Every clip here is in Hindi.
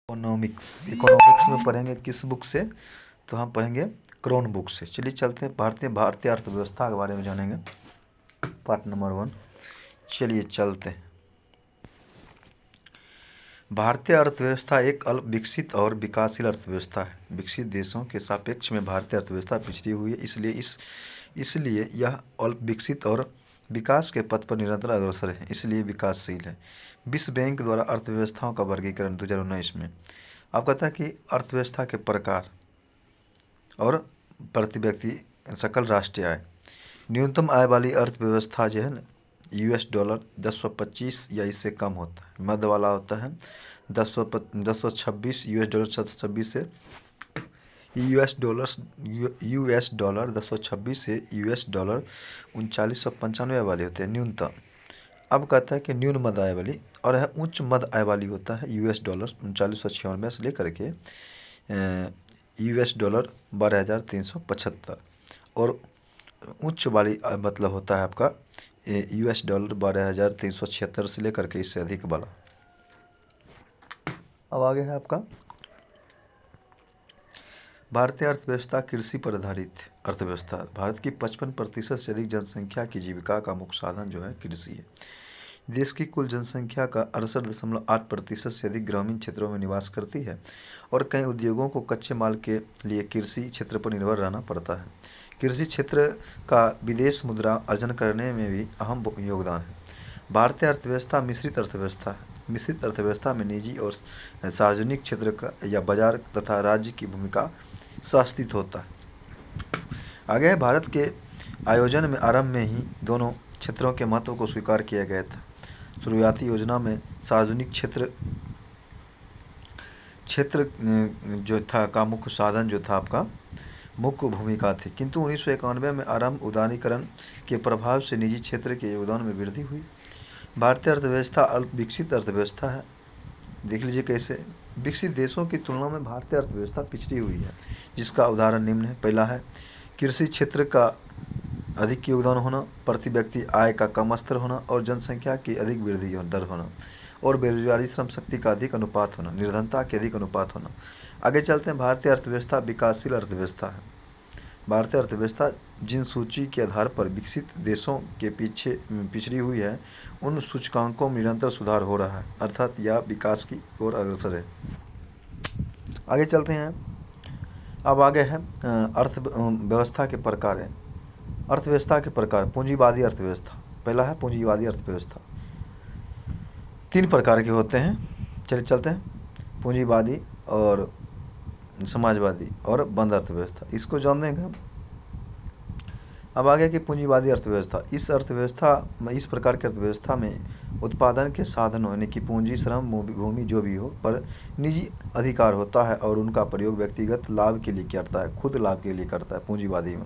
इकोनॉमिक्स में पढ़ेंगे किस बुक से? तो हम पढ़ेंगे क्रॉन बुक से। चलिए चलते हैं, भारतीय अर्थव्यवस्था के बारे में जानेंगे, पार्ट नंबर 1। चलिए चलते हैं। भारतीय अर्थव्यवस्था एक अल्प विकसित और विकासशील अर्थव्यवस्था है। विकसित देशों के सापेक्ष में भारतीय अर्थव्यवस्था पिछड़ी हुई है, इसलिए यह अल्प विकसित और विकास के पथ पर निरंतर अग्रसर है, इसलिए विकासशील है। विश्व बैंक द्वारा अर्थव्यवस्थाओं का वर्गीकरण 2019 में अब कहता है कि अर्थव्यवस्था के प्रकार और प्रति व्यक्ति सकल राष्ट्रीय आय। न्यूनतम आय वाली अर्थव्यवस्था जो है ना, $10 1025 या इससे कम होता है। मध्य वाला होता है $1026 726 से $1026 से $3995 वाले होते हैं न्यूनतम। अब कहता है कि न्यून मध्य आय वाली और है उच्च मध्य आय वाली होता है $3996 से लेकर के $12,375 और उच्च वाली मतलब होता है आपका $12,376 से लेकर के इससे अधिक वाला। अब आगे है आपका भारतीय अर्थव्यवस्था कृषि पर आधारित अर्थव्यवस्था। भारत की 55% से अधिक जनसंख्या की जीविका का मुख्य साधन जो है कृषि है। देश की कुल जनसंख्या का 68.8% से अधिक ग्रामीण क्षेत्रों में निवास करती है और कई उद्योगों को कच्चे माल के लिए कृषि क्षेत्र पर निर्भर रहना पड़ता है। कृषि क्षेत्र का विदेश मुद्रा अर्जन करने में भी अहम योगदान है। भारतीय अर्थव्यवस्था मिश्रित अर्थव्यवस्था है। मिश्रित अर्थव्यवस्था में निजी और सार्वजनिक क्षेत्र का या बाजार तथा राज्य की भूमिका सस्थित होता है। आगे भारत के आयोजन में आरंभ में ही दोनों क्षेत्रों के महत्व को स्वीकार किया गया था। शुरुआती योजना में सार्वजनिक क्षेत्र जो था का मुख्य साधन जो था आपका मुख्य भूमिका थी, किंतु 1991 में आरंभ उदारीकरण के प्रभाव से निजी क्षेत्र के योगदान में वृद्धि हुई। भारतीय अर्थव्यवस्था अल्प विकसित अर्थव्यवस्था है। देख लीजिए कैसे विकसित देशों की तुलना में भारतीय अर्थव्यवस्था पिछड़ी हुई है, जिसका उदाहरण निम्न है। पहला है कृषि क्षेत्र का अधिक योगदान होना, प्रति व्यक्ति आय का कम स्तर होना और जनसंख्या की अधिक वृद्धि दर होना और बेरोजगारी श्रम शक्ति का अधिक अनुपात होना, निर्धनता के अधिक अनुपात होना। आगे चलते हैं। भारतीय अर्थव्यवस्था विकासशील अर्थव्यवस्था है। भारतीय अर्थव्यवस्था जिन सूची के आधार पर विकसित देशों के पीछे पिछड़ी हुई है, उन सूचकांकों में निरंतर सुधार हो रहा है, अर्थात यह विकास की ओर अग्रसर है। आगे चलते हैं। अब आगे है अर्थव्यवस्था के प्रकार है। अर्थव्यवस्था के प्रकार। पूंजीवादी अर्थव्यवस्था। पहला है पूंजीवादी अर्थव्यवस्था। 3 प्रकार के होते हैं। चलिए चलते हैं। पूंजीवादी और समाजवादी और बंद अर्थव्यवस्था, इसको जान देंगे हम। अब आगे की पूंजीवादी अर्थव्यवस्था। इस प्रकार की अर्थव्यवस्था में उत्पादन के साधनों यानी कि पूंजी, श्रम, भूमि जो भी हो पर निजी अधिकार होता है और उनका प्रयोग व्यक्तिगत लाभ के लिए करता है, खुद लाभ के लिए करता है पूंजीवादी में।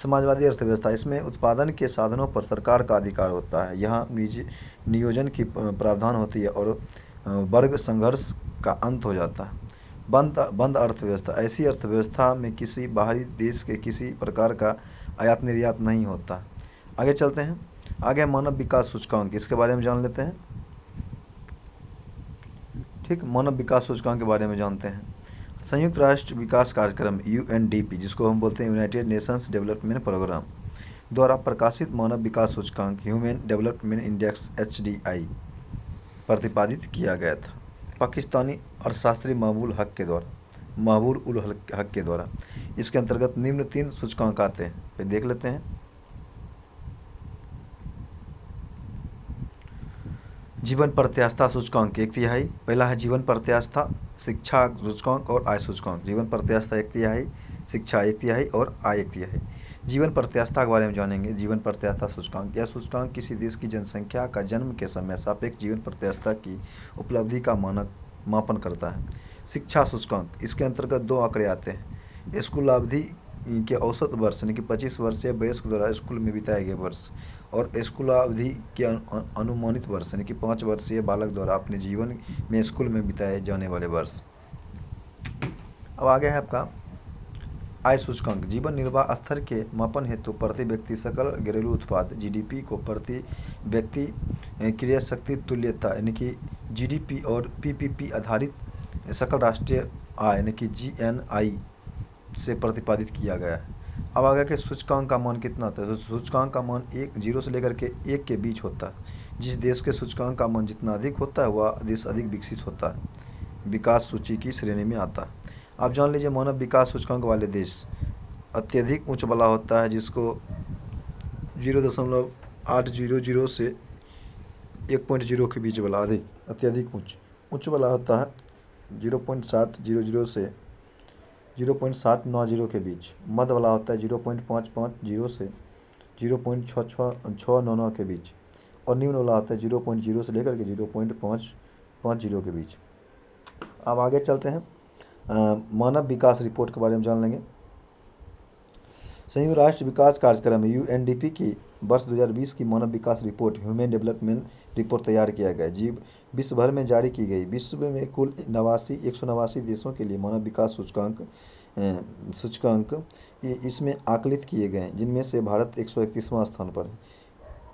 समाजवादी अर्थव्यवस्था, इसमें उत्पादन के साधनों पर सरकार का अधिकार होता है, यहाँ निजी नियोजन की प्रावधान होती है और वर्ग संघर्ष का अंत हो जाता है। बंद अर्थव्यवस्था, ऐसी अर्थव्यवस्था में किसी बाहरी देश के किसी प्रकार का आयात निर्यात नहीं होता। आगे चलते हैं। आगे मानव विकास सूचकांक, इसके बारे में जान लेते हैं। ठीक, मानव विकास सूचकांक के बारे में जानते हैं। संयुक्त राष्ट्र विकास कार्यक्रम UNDP, जिसको हम बोलते हैं यूनाइटेड नेशंस डेवलपमेंट प्रोग्राम, द्वारा प्रकाशित मानव विकास सूचकांक ह्यूमन डेवलपमेंट इंडेक्स HDI प्रतिपादित किया गया था पाकिस्तानी अर्थशास्त्री महबूब उल हक के द्वारा। इसके अंतर्गत निम्न 3 सूचकांक आते हैं, फिर देख लेते हैं। जीवन प्रत्याशा सूचकांक 1/3। पहला है जीवन प्रत्याशा, शिक्षा सूचकांक और आय सूचकांक। जीवन प्रत्याशा 1/3, शिक्षा 1/3 और आय 1/3। जीवन प्रत्याशा के बारे में जानेंगे। जीवन प्रत्याशा सूचकांक, यह सूचकांक किसी देश की जनसंख्या का जन्म के समय सापेक्ष जीवन प्रत्याशा की उपलब्धि का मापन करता है। शिक्षा सूचकांक, इसके अंतर्गत 2 आंकड़े आते हैं। स्कूल अवधि के औसत वर्ष यानी कि 25 वर्षीय वयस्क द्वारा स्कूल में बिताए गए वर्ष और स्कूल अवधि के अनुमानित वर्ष यानी कि 5 वर्षीय बालक द्वारा अपने जीवन में स्कूल में बिताए जाने वाले वर्ष। अब आगे है आपका आय सूचकांक। जीवन निर्वाह स्तर के मापन हेतु प्रति व्यक्ति सकल घरेलू उत्पाद GDP को प्रति व्यक्ति क्रय शक्ति तुल्यता यानी कि GDP और PPP आधारित सकल राष्ट्रीय आय यानी कि GNI से प्रतिपादित किया गया है। अब आगे के सूचकांक का मान कितना होता है? तो सूचकांक का मान 0 से लेकर के 1 के बीच होता है। जिस देश के सूचकांक का मान जितना अधिक होता है वह देश अधिक विकसित होता है, विकास सूची की श्रेणी में आता है। आप जान लीजिए मानव विकास सूचकांक वाले देश अत्यधिक उच्च वाला होता है, जिसको 0.800 से 1.0 के बीच वाला अत्यधिक उच्च वाला होता है 0.700 से 0.790 के बीच। मध्य वाला होता है 0.550 से 0.6699 के बीच। और निम्न वाला होता है 0.0 से लेकर के 0.550 के बीच। अब आगे चलते हैं, मानव विकास रिपोर्ट के बारे में जान लेंगे। संयुक्त राष्ट्र विकास कार्यक्रम UNDP की वर्ष 2020 की मानव विकास रिपोर्ट ह्यूमन डेवलपमेंट रिपोर्ट तैयार किया गया, विश्व भर में जारी की गई। विश्व में कुल 189 देशों के लिए मानव विकास सूचकांक इसमें आकलित किए गए, जिनमें से भारत 131वां स्थान पर है,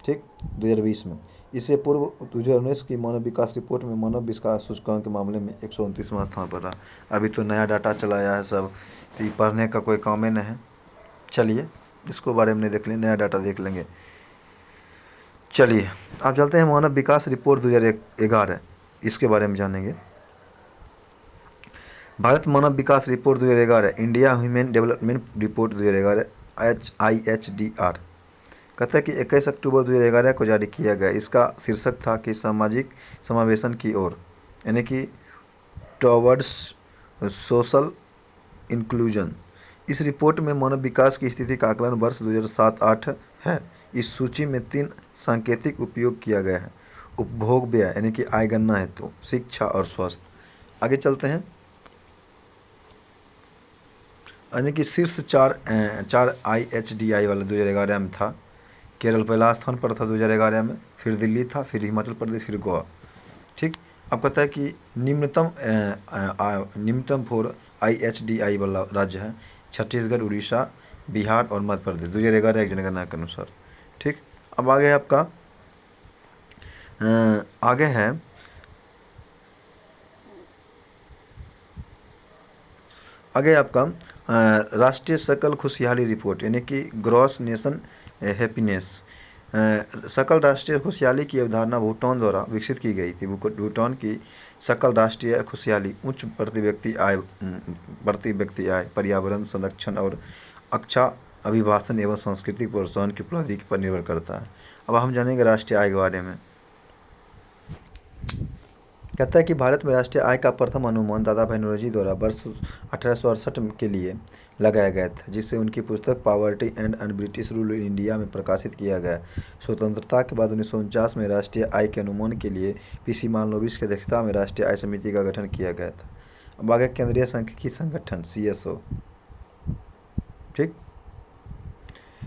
ठीक, 2020 में। इससे पूर्व 2019 की मानव विकास रिपोर्ट में मानव विकास सूचकांक के मामले में 129वां स्थान पर रहा। अभी तो नया डाटा चलाया है सब, तो ये पढ़ने का कोई काम ही नहीं है। चलिए इसको बारे में नहीं देख लें, नया डाटा देख लेंगे। चलिए आप चलते हैं मानव विकास रिपोर्ट 2011, इसके बारे में जानेंगे। भारत मानव विकास report 2011, India human development report 2011 HIHDR कहता है कि 21 अक्टूबर 2011 को जारी किया गया। इसका शीर्षक था कि सामाजिक समावेशन की ओर, यानी कि टॉवर्ड्स सोशल इंक्लूजन। इस रिपोर्ट में मानव विकास की स्थिति का आकलन वर्ष 2007-8 है। इस सूची में 3 सांकेतिक उपयोग किया गया है: उपभोग व्यय यानी कि आय गणना हेतु, शिक्षा और स्वास्थ्य। आगे चलते हैं, यानी कि शीर्ष 4 IHDI वाला 2011 में था। केरल पहला स्थान पर था 2011 में, फिर दिल्ली था, फिर हिमाचल प्रदेश, फिर गोवा, ठीक। अब कहता है कि न्यूनतम 4 IHDI वाला राज्य है छत्तीसगढ़, उड़ीसा, बिहार और मध्य प्रदेश 2011 एक जनगणना के अनुसार, ठीक। अब आगे आपका आगे है आपका राष्ट्रीय सकल खुशहाली रिपोर्ट, यानी कि ग्रॉस नेशन हैप्पीनेस। सकल राष्ट्रीय खुशहाली की अवधारणा भूटान द्वारा विकसित की गई थी। भूटान की सकल राष्ट्रीय खुशहाली उच्च प्रति व्यक्ति आय, पर्यावरण संरक्षण और अच्छा अभिभाषण एवं सांस्कृतिक प्रोत्साहन की उपलब्धि पर निर्भर करता है। अब हम जानेंगे राष्ट्रीय आय के बारे में। कहता है कि भारत में राष्ट्रीय आय का प्रथम अनुमान दादा भाई नौरोजी द्वारा वर्ष 1868 के लिए लगाया गया था, जिसे उनकी पुस्तक poverty and British rule in India में प्रकाशित किया गया। स्वतंत्रता के बाद 1949 में राष्ट्रीय आय के अनुमान के लिए PC मालनोबिस की अध्यक्षता में राष्ट्रीय आय समिति का गठन किया गया था। अब आगे केंद्रीय सांख्यिकी संगठन CSO, ठीक।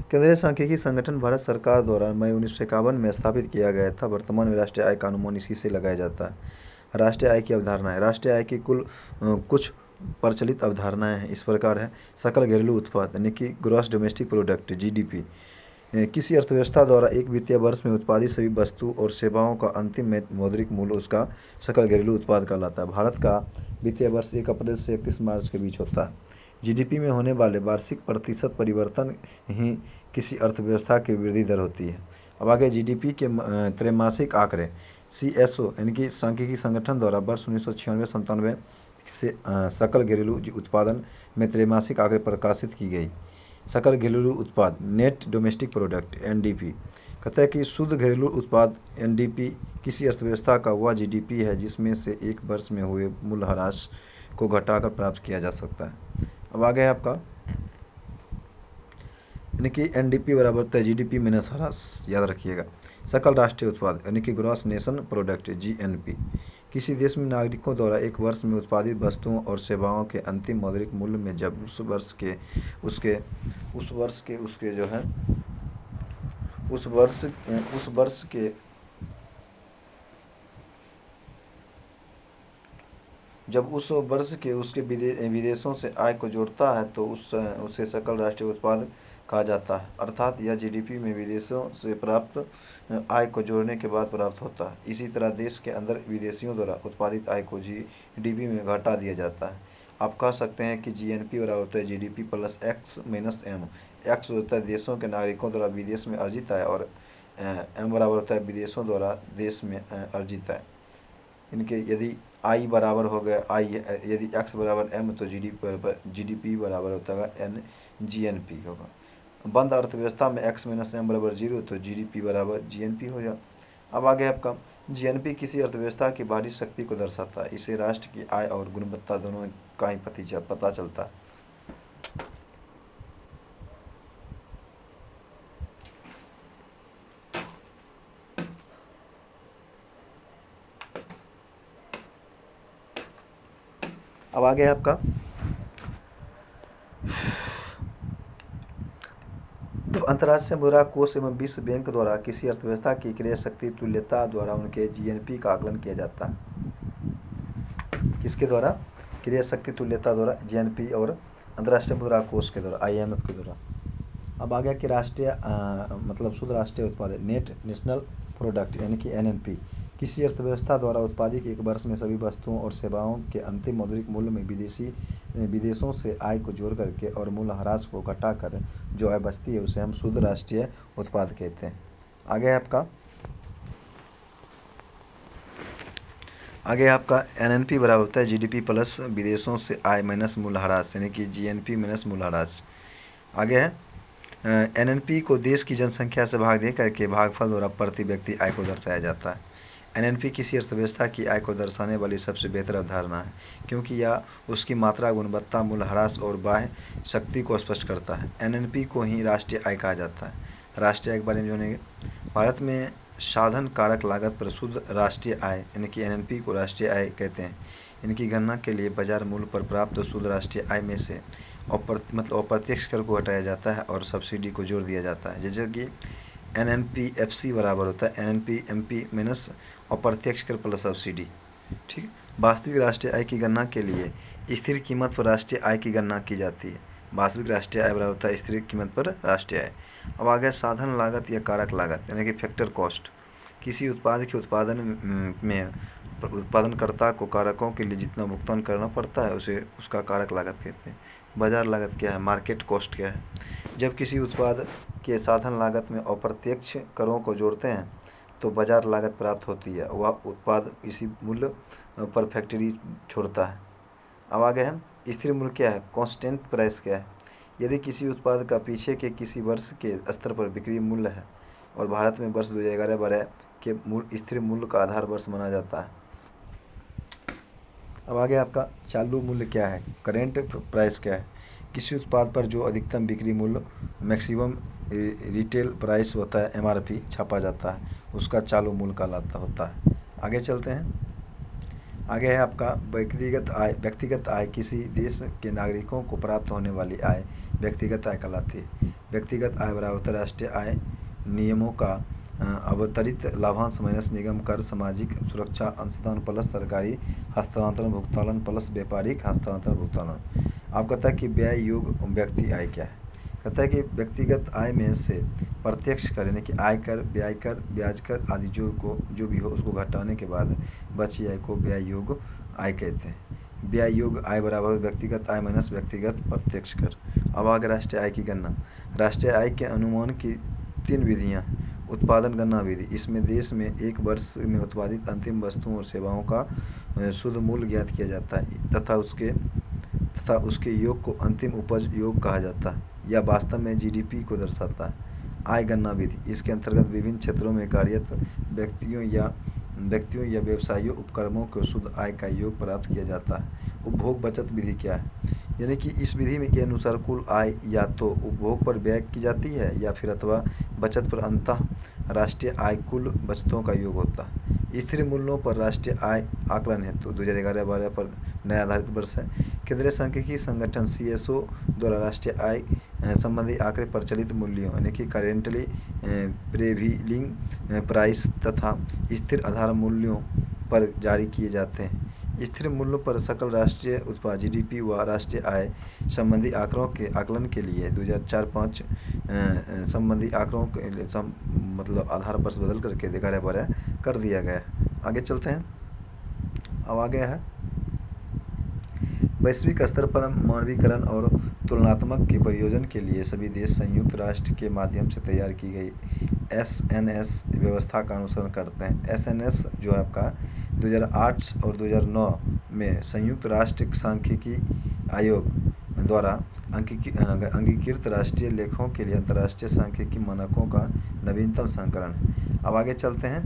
केंद्रीय सांख्यिकी संगठन भारत सरकार द्वारा मई 1951 में स्थापित किया गया था। वर्तमान में राष्ट्रीय आय का अनुमान इसी से लगाया जाता है। राष्ट्रीय आय की अवधारणा है। राष्ट्रीय आय की कुछ प्रचलित अवधारणाएं हैं, इस प्रकार है। सकल घरेलू उत्पाद यानी कि ग्रॉस डोमेस्टिक प्रोडक्ट GDP, किसी अर्थव्यवस्था द्वारा एक वित्तीय वर्ष में उत्पादित सभी वस्तु और सेवाओं का अंतिम मौद्रिक मूल्य उसका सकल घरेलू उत्पाद कहलाता है। भारत का वित्तीय वर्ष 1 अप्रैल से 31 मार्च के बीच होता है। GDP में होने वाले वार्षिक प्रतिशत परिवर्तन ही किसी अर्थव्यवस्था की वृद्धि दर होती है। अब आगे GDP के त्रैमासिक आंकड़े CSO यानी कि सांख्यिकी संगठन द्वारा वर्ष 1996-97 से सकल घरेलू उत्पादन में त्रैमासिक आंकड़े प्रकाशित की गई। सकल घरेलू उत्पाद नेट डोमेस्टिक प्रोडक्ट NDP कहता है कि शुद्ध घरेलू उत्पाद NDP किसी अर्थव्यवस्था का वह GDP है जिसमें से एक वर्ष में हुए मूल्यह्रास को घटाकर प्राप्त किया जा सकता है। अब आगे है आपका, यानी कि NDP बराबर होता है GDP माइनस ह्रास, याद रखिएगा। सकल राष्ट्रीय उत्पाद यानी कि ग्रॉस नेशन प्रोडक्ट GNP किसी देश में नागरिकों द्वारा एक वर्ष में उत्पादित वस्तुओं और सेवाओं के अंतिम मौद्रिक मूल्य में जब उस वर्ष के उसके विदेशों से आय को जोड़ता है तो उसे सकल राष्ट्रीय उत्पाद कहा जाता है, अर्थात यह जीडीपी में विदेशों से प्राप्त आय को जोड़ने के बाद प्राप्त होता है। इसी तरह देश के अंदर विदेशियों द्वारा उत्पादित आय को जीडीपी में घटा दिया जाता है। आप कह सकते हैं कि जीएनपी बराबर होता है GDP plus x minus M. X होता है देशों के नागरिकों द्वारा विदेश में अर्जित आय और एम बराबर होता है विदेशों द्वारा देश में अर्जित आय। इनके यदि आई बराबर हो गया आई, यदि एक्स बराबर एम तो जीडीपी बराबर होता है एन जीएनपी होगा। बंद अर्थव्यवस्था में एक्स माइनस एम बराबर 0 तो जीडीपी बराबर जीएनपी हो जाए। अब आगे आपका जीएनपी किसी अर्थव्यवस्था की बाहरी शक्ति को दर्शाता है। इसे राष्ट्र की आय और गुणवत्ता दोनों का ही पता चलता है। अब आगे है आपका तो अंतर्राष्ट्रीय मुद्रा कोष एवं विश्व बैंक द्वारा किसी अर्थव्यवस्था की क्रय शक्ति तुल्यता द्वारा उनके जीएनपी का आकलन किया जाता है। किसके द्वारा? क्रय शक्ति तुल्यता द्वारा, जीएनपी और अंतर्राष्ट्रीय मुद्रा कोष के द्वारा, आईएमएफ के द्वारा। अब आ गया कि राष्ट्रीय मतलब शुद्ध राष्ट्रीय उत्पादन, नेट नेशनल प्रोडक्ट यानी कि एनएनपी, किसी अर्थव्यवस्था द्वारा उत्पादित एक वर्ष में सभी वस्तुओं और सेवाओं के अंतिम मौद्रिक मूल्य में विदेशों से आय को जोड़ करके और मूल्यह्रास को घटाकर जो आय बचती है उसे हम शुद्ध राष्ट्रीय उत्पाद कहते हैं। आगे आपका एनएनपी बराबर होता है जीडीपी प्लस विदेशों से आय माइनस मूल्यह्रास यानी कि जीएनपी माइनस मूल्यह्रास। आगे है एनएनपी को देश की जनसंख्या से भाग दे करके भागफल द्वारा प्रति व्यक्ति आय को दर्शाया जाता है। एनएनपी किसी अर्थव्यवस्था की आय को दर्शाने वाली सबसे बेहतर अवधारणा है क्योंकि यह उसकी मात्रा, गुणवत्ता, मूल्यह्रास और बाह्य शक्ति को स्पष्ट करता है। एनएनपी को ही राष्ट्रीय आय कहा जाता है। राष्ट्रीय आय के बारे में जानेंगे। भारत में साधन कारक लागत पर शुद्ध राष्ट्रीय आय यानी कि एनएनपी को राष्ट्रीय आय कहते हैं। इनकी गणना के लिए बाजार मूल्य पर प्राप्त शुद्ध राष्ट्रीय आय में से अप्रत्यक्ष कर को हटाया जाता है और सब्सिडी को जोड़ दिया जाता है। जैसे कि एनएनपीएफसी बराबर होता है एनएनपीएमपी माइनस अप्रत्यक्ष कर प्लस सब्सिडी। ठीक। वास्तविक राष्ट्रीय आय की गणना के लिए स्थिर कीमत पर राष्ट्रीय आय की गणना की जाती है। वास्तविक राष्ट्रीय आय बराबर होता है स्थिर कीमत पर राष्ट्रीय आय। अब आ गया साधन लागत या कारक लागत यानी कि फैक्टर कॉस्ट। किसी उत्पाद के उत्पादन में उत्पादनकर्ता को कारकों के लिए जितना भुगतान करना पड़ता है उसे उसका कारक लागत कहते हैं। बाजार लागत क्या है? मार्केट कॉस्ट क्या है? जब किसी उत्पाद के साधन लागत में अप्रत्यक्ष करों को जोड़ते हैं तो बाजार लागत प्राप्त होती है। वह उत्पाद इसी मूल्य पर फैक्ट्री छोड़ता है। अब आगे है स्थिर मूल्य क्या है? कांस्टेंट प्राइस क्या है? यदि किसी उत्पाद का पीछे के किसी वर्ष के स्तर पर बिक्री मूल्य है और भारत में वर्ष 2011-12 के स्थिर मूल्य का आधार वर्ष माना जाता है। अब आगे आपका चालू मूल्य क्या है? करेंट प्राइस क्या है? किसी उत्पाद पर जो अधिकतम बिक्री मूल्य मैक्सिमम रिटेल प्राइस होता है एमआरपी छापा जाता है उसका चालू मूल्य कहलाता होता है। आगे चलते हैं। आगे है आपका व्यक्तिगत आय किसी देश के नागरिकों को प्राप्त होने वाली आय व्यक्तिगत आय कहलाती है। व्यक्तिगत आय बराबर होता है राष्ट्रीय आय नियमों का अवतरित लाभांश माइनस निगम कर, सामाजिक सुरक्षा अंशदान प्लस सरकारी हस्तांतरण भुगतान प्लस व्यापारिक हस्तांतरण भुगतान। आप कहता है कि व्यय योग व्यक्ति आय क्या है? कहता है कि व्यक्तिगत आय में से प्रत्यक्ष कर यानी कि आय कर, ब्याज कर, ब्याज कर आदि जो भी हो उसको घटाने के बाद बची आय को व्यय योग आय कहते हैं। व्यय योग आय बराबर व्यक्तिगत आय माइनस व्यक्तिगत प्रत्यक्ष कर। अब आगे राष्ट्रीय आय की गणना। राष्ट्रीय आय के अनुमान की 3 विधियाँ। उत्पादन गणना विधि, इसमें देश में एक वर्ष में उत्पादित अंतिम वस्तुओं और सेवाओं का शुद्ध मूल्य ज्ञात किया जाता है तथा उसके योग को अंतिम उपज योग कहा जाता है। यह वास्तव में जीडीपी को दर्शाता है। आय गणना विधि, इसके अंतर्गत विभिन्न क्षेत्रों में कार्यरत व्यक्तियों या व्यवसायियों उपक्रमों को शुद्ध आय का योग प्राप्त किया जाता है। उपभोग बचत विधि क्या है? यानी कि इस विधि में के अनुसार कुल आय या तो उपभोग पर व्यय की जाती है या फिर अथवा बचत पर अंतः राष्ट्रीय आय कुल बचतों का योग होता है। स्थिर मूल्यों पर राष्ट्रीय आय आकलन हेतु 2011-12 पर नया आधारित वर्ष है। केंद्रीय सांख्यिकी संगठन CSO द्वारा राष्ट्रीय आय संबंधी आंकड़े प्रचलित मूल्यों यानी कि करेंटली प्रेविलिंग प्राइस तथा स्थिर आधार मूल्यों पर जारी किए जाते हैं। स्थिर मूल्यों पर सकल राष्ट्रीय उत्पाद जीडीपी व राष्ट्रीय आय संबंधी आंकड़ों के आकलन के लिए 2004-5 संबंधी आंकड़ों के मतलब आधार पर बदल करके 11/12 कर दिया गया। आगे चलते हैं। अब आगे है वैश्विक स्तर पर मानवीकरण और तुलनात्मक के प्रयोजन के लिए सभी देश संयुक्त राष्ट्र के माध्यम से तैयार की गई एसएनएस व्यवस्था का अनुसरण करते हैं। एसएनएस जो है आपका 2008 और 2009 में संयुक्त राष्ट्र सांख्यिकी आयोग द्वारा अंगीकृत राष्ट्रीय लेखों के लिए अंतर्राष्ट्रीय सांख्यिकी मानकों का नवीनतम संस्करण है। अब आगे चलते हैं।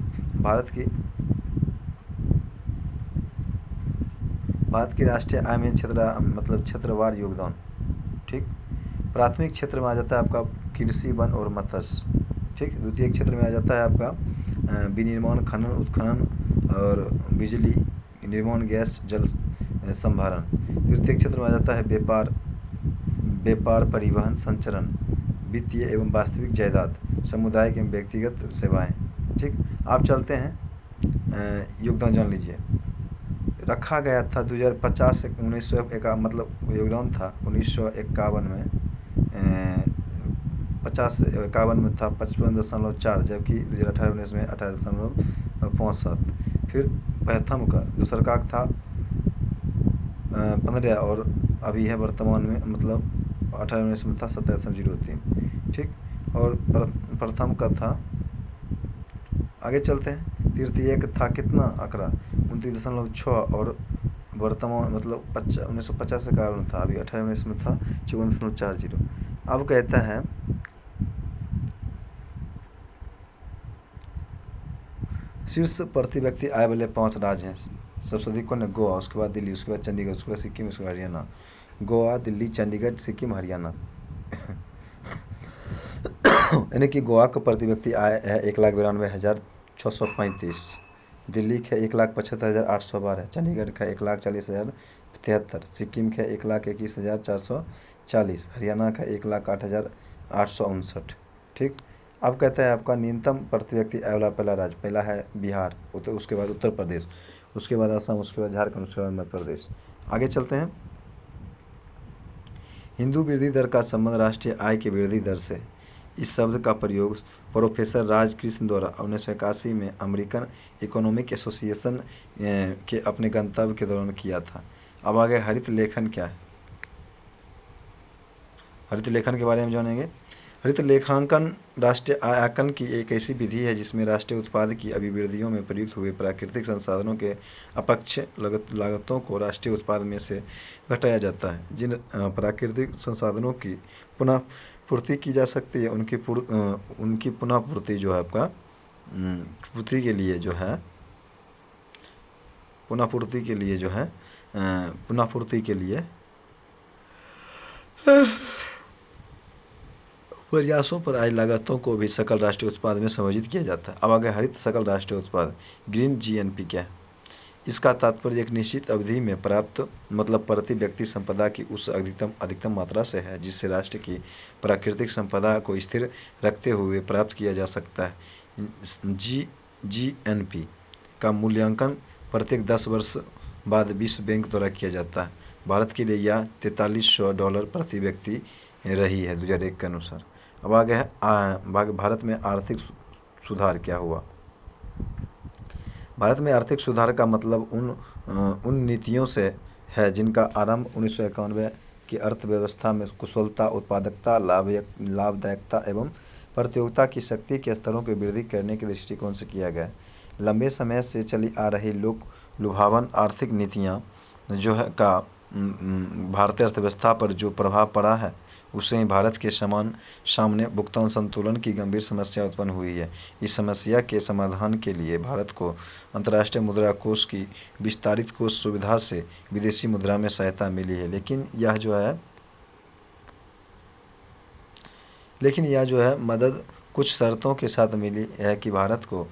भारत की राष्ट्रीय आय में क्षेत्रवार योगदान। ठीक, प्राथमिक क्षेत्र में आ जाता है आपका कृषि, वन और मत्स्य। ठीक, द्वितीय क्षेत्र में आ जाता है आपका विनिर्माण, खनन, उत्खनन और बिजली निर्माण, गैस, जल संभारण। तृतीय क्षेत्र में आ जाता है व्यापार, परिवहन, संचरण, वित्तीय एवं वास्तविक जायदाद, सामुदायिक एवं व्यक्तिगत सेवाएं। ठीक, आप चलते हैं योगदान जान लीजिए। रखा गया था 2050 1951 मतलब योगदान था 1951 में 51 में था 55.4, जबकि 2018-19 में 18.67। फिर प्रथम का दूसरा का था 15 और अभी है वर्तमान में मतलब 18-19 में था 27.03। ठीक, और प्रथम का था, आगे चलते हैं। तृतीय था कितना आंकड़ा 29.6 और वर्तमान मतलब 1950 का कारण था, अभी 18-19 में था 54.40। अब कहता है शीर्ष प्रति व्यक्ति आय वाले 5 राज्य हैं। सबसे अधिक कौन है? गोवा, उसके बाद दिल्ली, उसके बाद चंडीगढ़, उसके बाद सिक्किम, उसके बाद हरियाणा। गोवा, दिल्ली, चंडीगढ़, सिक्किम, हरियाणा। यानी कि गोवा का प्रति व्यक्ति आय है 1,92,635, दिल्ली का 1,75,812, चंडीगढ़ का 1,40,073, सिक्किम का 1,21,440, हरियाणा का 1,08,859। ठीक, अब कहता है आपका न्यूनतम प्रति व्यक्ति आय वाला पहला राज्य, पहला है बिहार, उसके बाद उत्तर प्रदेश, उसके बाद असम, उसके बाद झारखंड, उसके बाद मध्य प्रदेश। आगे चलते हैं। हिंदू वृद्धि दर का संबंध राष्ट्रीय आय की वृद्धि दर से। इस शब्द का प्रयोग प्रोफेसर राज कृष्ण द्वारा 1981 में अमेरिकन इकोनॉमिक एसोसिएशन के अपने गंतव्य के दौरान किया था। अब आगे हरित लेखन क्या है, हरित लेखन के बारे में जानेंगे। हरित लेखांकन राष्ट्रीय आय आंकलन की एक ऐसी विधि है जिसमें राष्ट्रीय उत्पाद की अभिवृद्धियों में प्रयुक्त हुए प्राकृतिक संसाधनों के अपक्ष लागतों को राष्ट्रीय उत्पाद में से घटाया जाता है। जिन प्राकृतिक संसाधनों की पुनः पूर्ति की जा सकती है उनकी पुनः पूर्ति जो है आपका पूर्ति के लिए जो है प्रयासों पर आय लागतों को भी सकल राष्ट्रीय उत्पाद में समायोजित किया जाता है। अब आगे हरित सकल राष्ट्रीय उत्पाद ग्रीन जीएनपी क्या है? इसका तात्पर्य एक निश्चित अवधि में प्राप्त मतलब प्रति व्यक्ति संपदा की उस अधिकतम मात्रा से है जिससे राष्ट्र की प्राकृतिक संपदा को स्थिर रखते हुए प्राप्त किया जा सकता है। जीएनपी का मूल्यांकन प्रत्येक 10 वर्ष बाद विश्व बैंक द्वारा किया जाता है। भारत के लिए यह $4300 प्रति व्यक्ति रही है 2001 के अनुसार। अब आगे है भारत में आर्थिक सुधार क्या हुआ। भारत में आर्थिक सुधार का मतलब उन नीतियों से है जिनका आरंभ 1991 की अर्थव्यवस्था में कुशलता, उत्पादकता, लाभदायकता एवं प्रतियोगिता की शक्ति के स्तरों की वृद्धि करने के दृष्टिकोण से किया गया। लंबे समय से चली आ रही लुभावन आर्थिक नीतियाँ जो है का भारतीय अर्थव्यवस्था पर जो प्रभाव पड़ा है उससे ही भारत के सामने भुगतान संतुलन की गंभीर समस्या उत्पन्न हुई है। इस समस्या के समाधान के लिए भारत को अंतर्राष्ट्रीय मुद्रा कोष की विस्तारित कोष सुविधा से विदेशी मुद्रा में सहायता मिली है। लेकिन यह जो है मदद कुछ शर्तों के साथ मिली है कि भारत को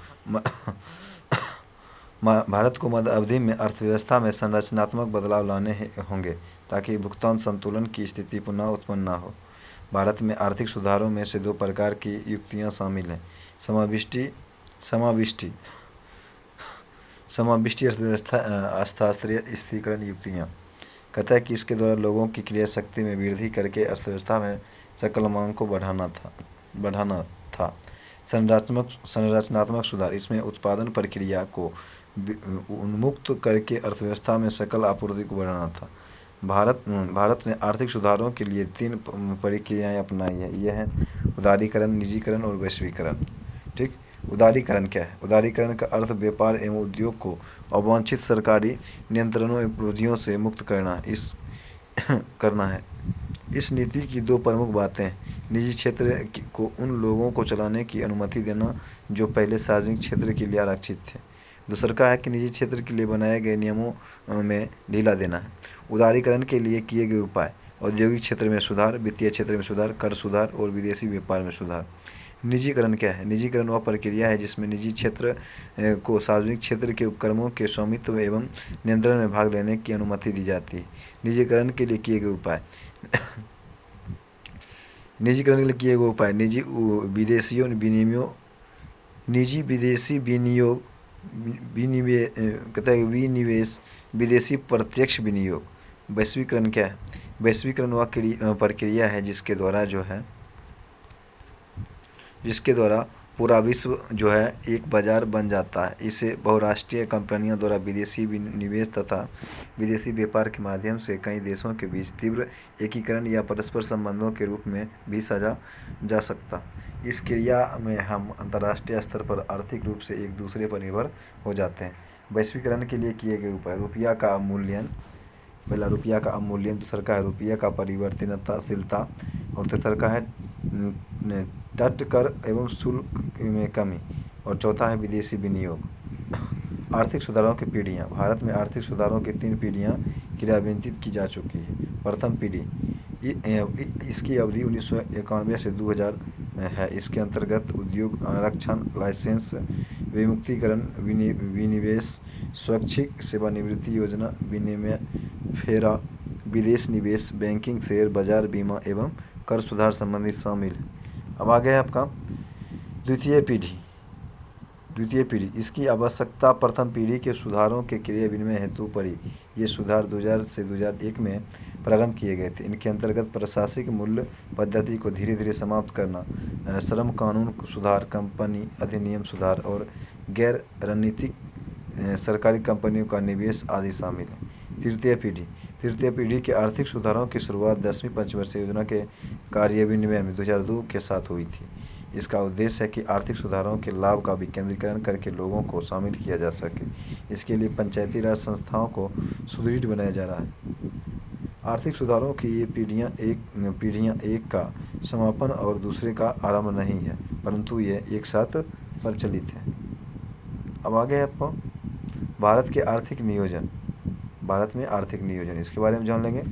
मध्य अवधि में अर्थव्यवस्था में संरचनात्मक बदलाव लाने होंगे ताकि भुगतान संतुलन की स्थिति पुनः उत्पन्न न हो। भारत में आर्थिक सुधारों में से 2 प्रकार की युक्तियाँ शामिल हैं। समाविष्टि अर्थव्यवस्था अशास्त्रीय स्थिरीकरण युक्तियाँ। कहता है कि इसके द्वारा लोगों की क्रिया शक्ति में वृद्धि करके अर्थव्यवस्था में सकल मांग को बढ़ाना था। संरचनात्मक सुधार, इसमें उत्पादन प्रक्रिया को उन्मुक्त करके अर्थव्यवस्था में सकल आपूर्ति को बढ़ाना था। भारत ने आर्थिक सुधारों के लिए 3 प्रक्रियाएं अपनाई है। यह है उदारीकरण, निजीकरण और वैश्वीकरण। ठीक, उदारीकरण क्या है? उदारीकरण का अर्थ व्यापार एवं उद्योग को अवांछित सरकारी नियंत्रणों एवं विरोधियों से मुक्त करना है। इस नीति की 2 प्रमुख बातें हैं। निजी क्षेत्र को उन लोगों को चलाने की अनुमति देना जो पहले सार्वजनिक क्षेत्र के लिए आरक्षित थे। दूसरा का है कि निजी क्षेत्र के लिए बनाए गए नियमों में ढीला देना है। उदारीकरण के लिए किए गए उपाय: औद्योगिक क्षेत्र में सुधार, वित्तीय क्षेत्र में सुधार, कर सुधार और विदेशी व्यापार में सुधार। निजीकरण क्या है? निजीकरण वह प्रक्रिया है जिसमें निजी क्षेत्र को सार्वजनिक क्षेत्र के उपक्रमों के स्वामित्व एवं नियंत्रण में भाग लेने की अनुमति दी जाती है। निजीकरण के लिए किए गए उपाय निजी विदेशी विनिवेश, विदेशी प्रत्यक्ष विनियोग। वैश्वीकरण क्या है? वैश्वीकरण वह प्रक्रिया है जिसके द्वारा पूरा विश्व एक बाजार बन जाता है। इसे बहुराष्ट्रीय कंपनियों द्वारा विदेशी निवेश तथा विदेशी व्यापार के माध्यम से कई देशों के बीच तीव्र एकीकरण या परस्पर संबंधों के रूप में भी समझा जा सकता। इस क्रिया में हम अंतर्राष्ट्रीय स्तर पर आर्थिक रूप से एक दूसरे पर निर्भर हो जाते हैं। वैश्वीकरण के लिए किए गए उपाय: रुपया का अवमूल्यन। पहला रुपया का अवमूल्यन, दूसरा का है रुपया का परिवर्तनशीलता और तीसरा का है तट कर एवं शुल्क में कमी और चौथा है विदेशी विनियोग। आर्थिक सुधारों की पीढ़ियाँ। भारत में आर्थिक सुधारों की 3 पीढ़ियाँ क्रियान्वित की जा चुकी है। प्रथम पीढ़ी, इसकी अवधि 1991 से 2000 है। इसके अंतर्गत उद्योग आरक्षण, लाइसेंस, विमुक्तीकरण, विनिवेश, स्वैच्छिक सेवानिवृत्ति योजना, विनिमय फेरा, विदेश निवेश, बैंकिंग, शेयर बाजार, बीमा एवं कर सुधार संबंधी शामिल है। अब आ गया आपका द्वितीय पीढ़ी। इसकी आवश्यकता प्रथम पीढ़ी के सुधारों के क्रिया विनिमय हेतु पड़ी। ये सुधार 2000 से 2001 में प्रारंभ किए गए थे। इनके अंतर्गत प्रशासनिक मूल्य पद्धति को धीरे धीरे समाप्त करना, श्रम कानून सुधार, कंपनी अधिनियम सुधार और गैर रणनीतिक सरकारी कंपनियों का निवेश आदि शामिल है। तृतीय पीढ़ी के आर्थिक सुधारों की शुरुआत 10वीं पंचवर्षीय योजना के कार्यान्वयन में 2002 के साथ हुई थी। इसका उद्देश्य है कि आर्थिक सुधारों के लाभ का विकेंद्रीकरण करके लोगों को शामिल किया जा सके। इसके लिए पंचायती राज संस्थाओं को सुदृढ़ बनाया जा रहा है। आर्थिक सुधारों की ये पीढ़ियाँ एक का समापन और दूसरे का आरंभ नहीं है, परंतु ये एक साथ प्रचलित है। अब आगे है आपको भारत में आर्थिक नियोजन, इसके बारे में जान लेंगे।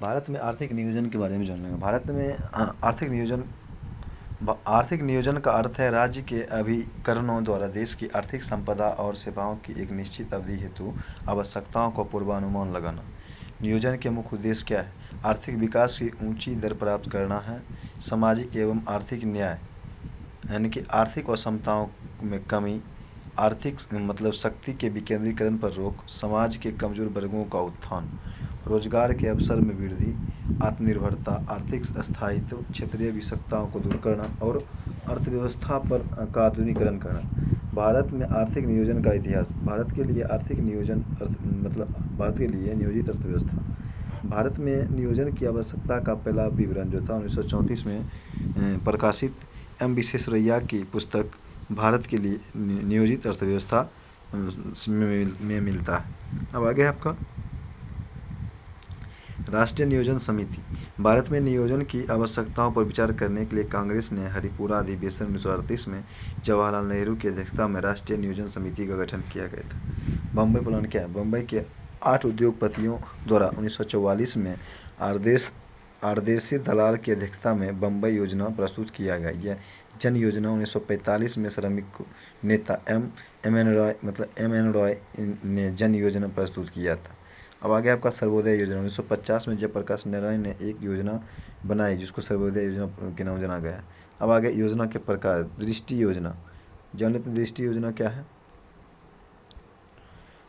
भारत में आर्थिक नियोजन के बारे में जान लेंगे। भारत में आर्थिक नियोजन का अर्थ है राज्य के अभिकरणों द्वारा देश की आर्थिक संपदा और सेवाओं की एक निश्चित अवधि हेतु आवश्यकताओं का पूर्वानुमान लगाना। नियोजन के मुख्य उद्देश्य क्या है? आर्थिक विकास की ऊंची दर प्राप्त करना है, सामाजिक एवं आर्थिक न्याय यानी कि आर्थिक असमताओं में कमी, आर्थिक शक्ति के विकेंद्रीकरण पर रोक, समाज के कमजोर वर्गों का उत्थान, रोजगार के अवसर में वृद्धि, आत्मनिर्भरता, आर्थिक स्थायित्व, क्षेत्रीय विषमताओं को दूर करना और अर्थव्यवस्था का आधुनिकीकरण करना। भारत में आर्थिक नियोजन का इतिहास। भारत के लिए नियोजित अर्थव्यवस्था। भारत में नियोजन की आवश्यकता का पहला विवरण जो था 1934 में प्रकाशित एम विश्वेश्वरैया की पुस्तक भारत के लिए नियोजित अर्थव्यवस्था में मिलता है। अब आगे आपका राष्ट्रीय नियोजन समिति। भारत में नियोजन की आवश्यकताओं पर विचार करने के लिए कांग्रेस ने हरिपुरा अधिवेशन 1938 में जवाहरलाल नेहरू की अध्यक्षता में राष्ट्रीय नियोजन समिति का गठन किया गया था। बम्बई प्लान क्या है? बम्बई के 8 उद्योगपतियों द्वारा 1944 में आरदेशी दलाल की अध्यक्षता में बम्बई योजना प्रस्तुत किया गया। यह जन योजना 1945 में श्रमिक नेता एम एन रॉय ने जन योजना प्रस्तुत किया था। अब आगे आपका सर्वोदय योजना 1950 में जयप्रकाश नारायण ने एक योजना बनाई जिसको सर्वोदय योजना के नाम जाना गया। अब आगे योजना के प्रकार। दृष्टि योजना, जान लेते हैं दृष्टि योजना क्या है।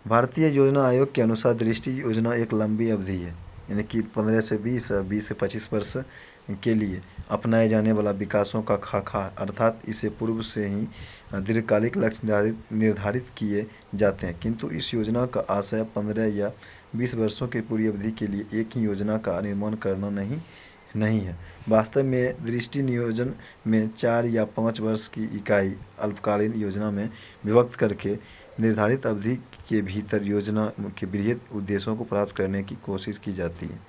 भारतीय योजना आयोग के अनुसार दृष्टि योजना एक लंबी अवधि है, यानी कि 15 से 20 20 से 25 वर्ष के लिए अपनाए जाने वाला विकासों का खाका, अर्थात इसे पूर्व से ही दीर्घकालिक लक्ष्य निर्धारित किए जाते हैं, किंतु इस योजना का आशय 15 या 20 वर्षों की पूरी अवधि के लिए एक ही योजना का निर्माण करना नहीं है। वास्तव में दृष्टि नियोजन में 4 या 5 वर्ष की इकाई अल्पकालीन योजना में विभक्त करके निर्धारित अवधि के भीतर योजना के बृहद उद्देश्यों को प्राप्त करने की कोशिश की जाती है।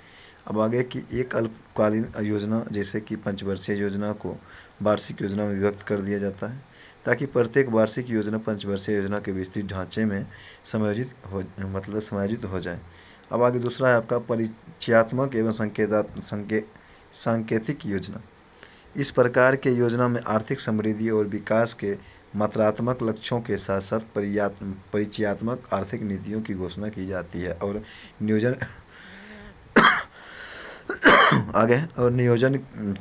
अब आगे कि एक अल्पकालीन योजना जैसे कि पंचवर्षीय योजना को वार्षिक योजना में विभक्त कर दिया जाता है ताकि प्रत्येक वार्षिक योजना पंचवर्षीय योजना के विस्तृत ढांचे में समायोजित हो जाए। अब आगे दूसरा है आपका परिचयात्मक एवं सांकेतिक योजना। इस प्रकार के योजना में आर्थिक समृद्धि और विकास के मात्रात्मक लक्ष्यों के साथ साथ परिचयात्मक आर्थिक नीतियों की घोषणा की जाती है और नियोजन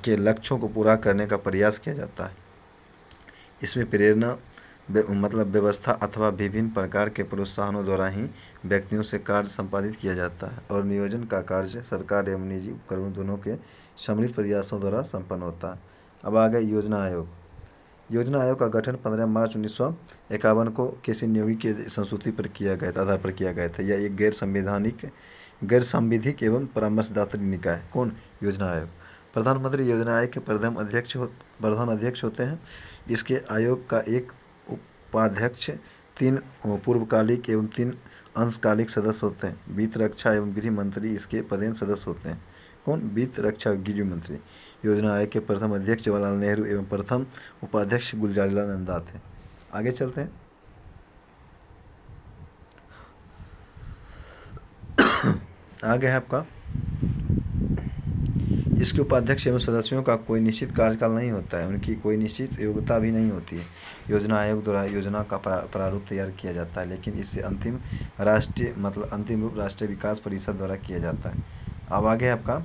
के लक्ष्यों को पूरा करने का प्रयास किया जाता है। इसमें प्रेरणा व्यवस्था अथवा विभिन्न प्रकार के प्रोत्साहनों द्वारा ही व्यक्तियों से कार्य संपादित किया जाता है और नियोजन का कार्य सरकार एवं निजी उपक्रमों दोनों के सम्मिलित प्रयासों द्वारा संपन्न होता है। अब आ गया योजना आयोग। योजना आयोग का गठन 15 मार्च 1951 को केसी न्योगी के संस्तुति पर किया गया था, आधार पर किया गया था। यह एक गैर सांविधिक एवं परामर्शदात्री निकाय। कौन? योजना आयोग। प्रधानमंत्री योजना आयोग के प्रधान अध्यक्ष होते हैं। इसके आयोग का एक उपाध्यक्ष, 3 पूर्वकालिक एवं 3 अंशकालिक सदस्य होते हैं। वित्त, रक्षा एवं गृह मंत्री इसके पदेन सदस्य होते हैं। कौन? वित्त, रक्षा और गृह मंत्री। योजना आयोग के प्रथम अध्यक्ष जवाहरलाल नेहरू एवं प्रथम उपाध्यक्ष गुलजारीलाल नंदा थे। आगे चलते हैं। आगे है आपका, इसके उपाध्यक्ष एवं सदस्यों का कोई निश्चित कार्यकाल नहीं होता है, उनकी कोई निश्चित योग्यता भी नहीं होती है। योजना आयोग द्वारा योजना का प्रारूप तैयार किया जाता है, लेकिन इसे अंतिम रूप राष्ट्रीय विकास परिषद द्वारा किया जाता है। अब आगे आपका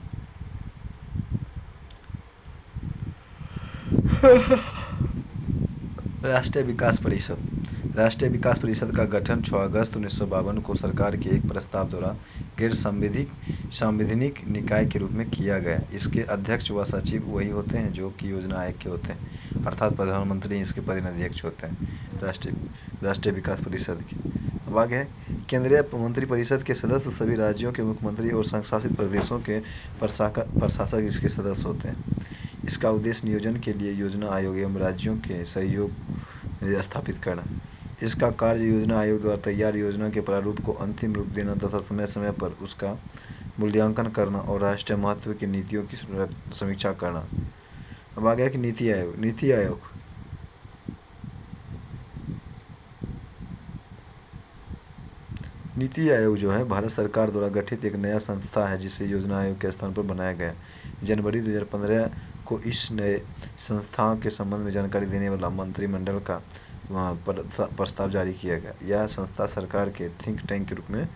राष्ट्रीय विकास परिषद। राष्ट्रीय विकास परिषद का गठन 6 अगस्त 1952 को सरकार के एक प्रस्ताव द्वारा गैर संवैधानिक निकाय के रूप में किया गया। इसके अध्यक्ष व सचिव वही होते हैं जो कि योजना आयोग के होते हैं, अर्थात प्रधानमंत्री इसके पदाध्यक्ष होते हैं राष्ट्रीय विकास परिषद के। अब आगे है केंद्रीय मंत्रिपरिषद के सदस्य सभी राज्यों के मुख्यमंत्री और संघ शासित प्रदेशों के प्रशासक इसके सदस्य होते हैं। इसका उद्देश्य नियोजन के लिए योजना आयोग एवं राज्यों के सहयोग स्थापित करना। इसका कार्य योजना आयोग द्वारा तैयार योजना के प्रारूप को अंतिम रूप देना तथा समय समय पर उसका मूल्यांकन करना और राष्ट्रीय महत्व की नीतियों की समीक्षा करना। अब आ गया कि नीति आयोग जो है भारत सरकार द्वारा गठित एक नया संस्था है जिसे योजना आयोग के स्थान पर बनाया गया। जनवरी 2015 को इस नए संस्था के संबंध में जानकारी देने वाला मंत्रिमंडल का प्रस्ताव जारी किया गया। यह संस्था सरकार के थिंक टैंक के रूप में